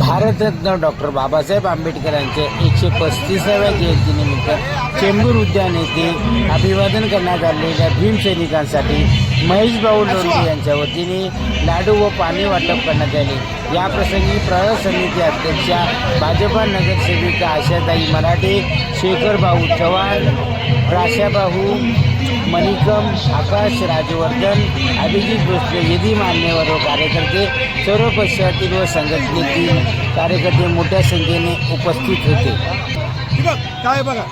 Bharat Ratna doctor Babasaheb आंबेडकरांच्या 135व्या जयंतीनिमित्त चेंबूर उद्यान येथे अभिवादन करण्यात आलेल्या भीमसैनिकांसाठी महेश भाऊ लोंढे यांच्या वतीने लाडू व पाणी वाटप करण्यात आले। या प्रसंगी प्रवास समिती अध्यक्षा भाजपा नगरसेविका आशाताई मराठे, शेखर भाऊ चव्हाण, राशाभाऊ मणिकम, आकाश राजवर्धन, अभिजित भोसले, विधी मान्यवर व कार्यकर्ते, सर्व पक्षातील व संघटनेतील कार्यकर्ते मोठ्या संख्येने उपस्थित होते। काय बघा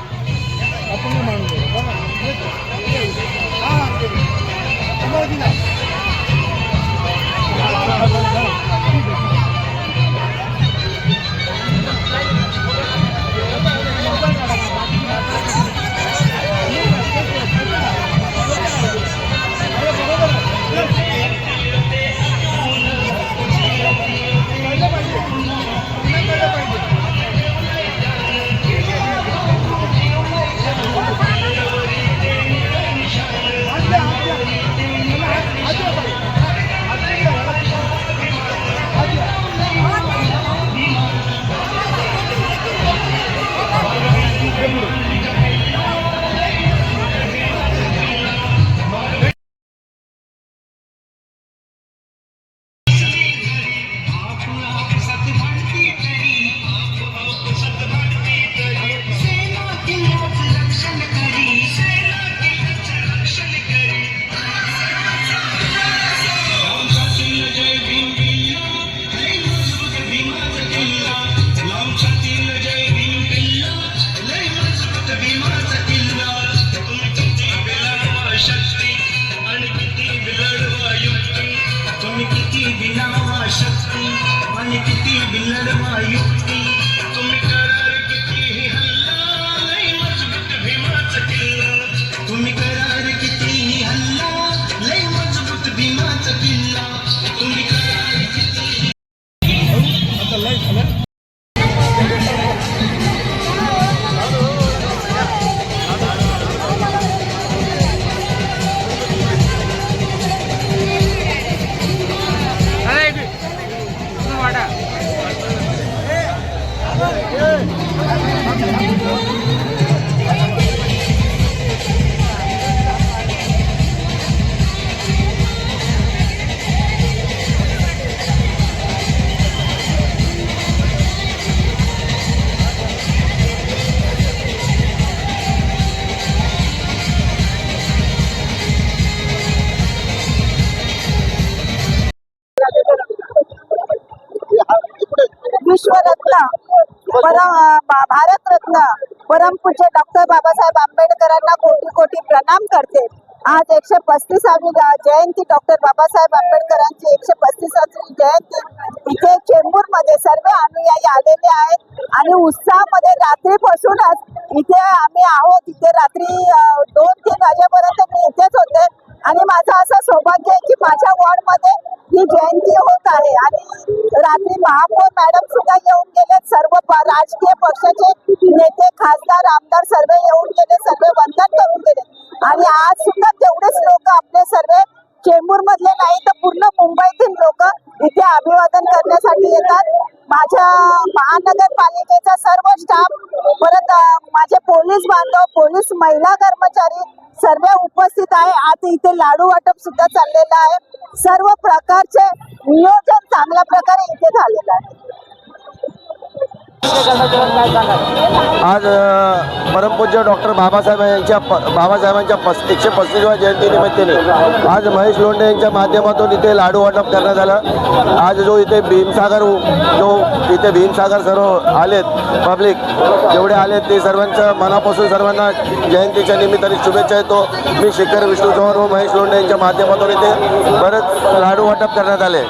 विश्वरत्न भारतरत्न परमपूज्य डॉक्टर बाबासाहेब आंबेडकरांना कोटी कोटी प्रणाम करते। आज 135वी जयंती डॉक्टर बाबासाहेब आंबेडकरांची 135वी जयंती इथे चेंबूर मध्ये सर्व अनुयायी आलेले आहेत आणि उत्साहामध्ये रात्रीपासूनच इथे आम्ही आहोत। इथे रात्री 2-3 वाजेपर्यंत मी इथेच होते आणि माझं असं सौभाग्य आहे की माझ्या वॉर्डमध्ये ही जयंती होत आहे आणि रात्री महापौर मॅडम सुद्धा येऊन गेले, सर्व राजकीय पक्षाचे नेते, खासदार, आमदार सर्व येऊन गेले, सर्व वंदन करून गेले आणि आज सुद्धा तेवढेच लोक आपले सर्व चेंबूर मधले नाही तर पूर्ण मुंबईतील लोक इथे अभिवादन करण्यासाठी येतात। माझ्या महानगरपालिकेचा सर्व स्टाफ, परत माझे पोलीस बांधव, पोलीस महिला कर्मचारी सर्व उपस्थित आहे। आता इथे लाडू वाटप सुद्धा चाललेलं आहे। सर्व प्रकारचे नियोजन चांगल्या प्रकारे इथे झालेलं आहे। आज परमपूज्य डॉक्टर बाबासाहेबांच्या 135व्या जयंतीनिमित्ताने आज महेश लोंढे यांच्या माध्यमातून इथे लाडू वाटप करण्यात आलं। आज जो इथे भीमसागर सर्व आलेत, पब्लिक जेवढे आलेत ते सर्वांच्या मनापासून सर्वांना जयंतीच्या निमित्ताने शुभेच्छा देतो। मी शेखर विष्णू चव्हाण व महेश लोंढे यांच्या माध्यमातून इथे बरेच लाडू वाटप करण्यात आले।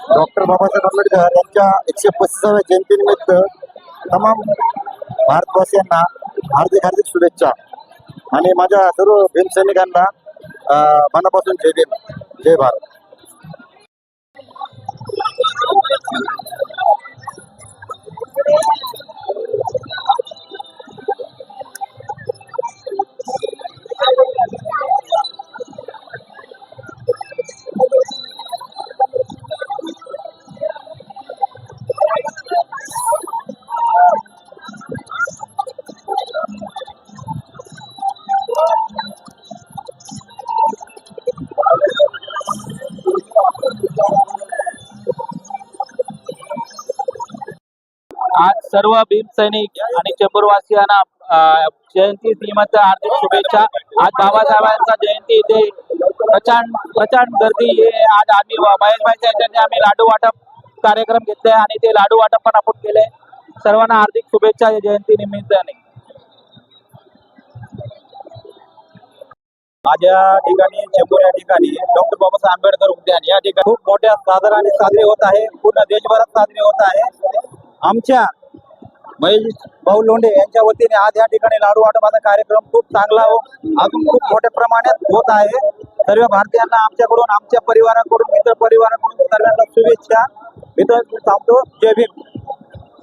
डॉक्टर बाबासाहेब आंबेडकर यांच्या 135व्या जयंतीनिमित्त तमाम भारतवासियांना हार्दिक शुभेच्छा आणि माझ्या सर्व भीमसैनिकांना मनापासून जय भीम, जय भारत। आज सर्व भीम सैनिक आणि चेंबूरवासियांना जयंती निमित्त हार्दिक शुभेच्छा. आज बाबासाहेबांचा जयंती इथे प्रचंड गर्दी आहे. आज आम्ही महेशभाईच्या याच्याने आम्ही लाडू वाटप कार्यक्रम घेतले आणि ते लाडू वाटप पण आपण केले. सर्वांना हार्दिक शुभेच्छा या जयंती निमित्ताने. आज या ठिकाणी चेंबूर या ठिकाणी डॉक्टर बाबासाहेब आंबेडकर उद्यान या ठिकाणी खूप मोठ्या सादराने साजरे होत आहे. पूर्ण देशभरात साजरे होत आहे. आमच्या महेश भाऊ लोंढे यांच्या वतीने आज या ठिकाणी लाडू वाटपाचा कार्यक्रम खूप चांगला अजून खूप मोठ्या प्रमाणात होत आहे. सर्व भारतीयांना आमच्याकडून, आमच्या परिवाराकडून, मित्र परिवाराकडून सर्वांना शुभेच्छा. मित्र सांगतो, जय भीम.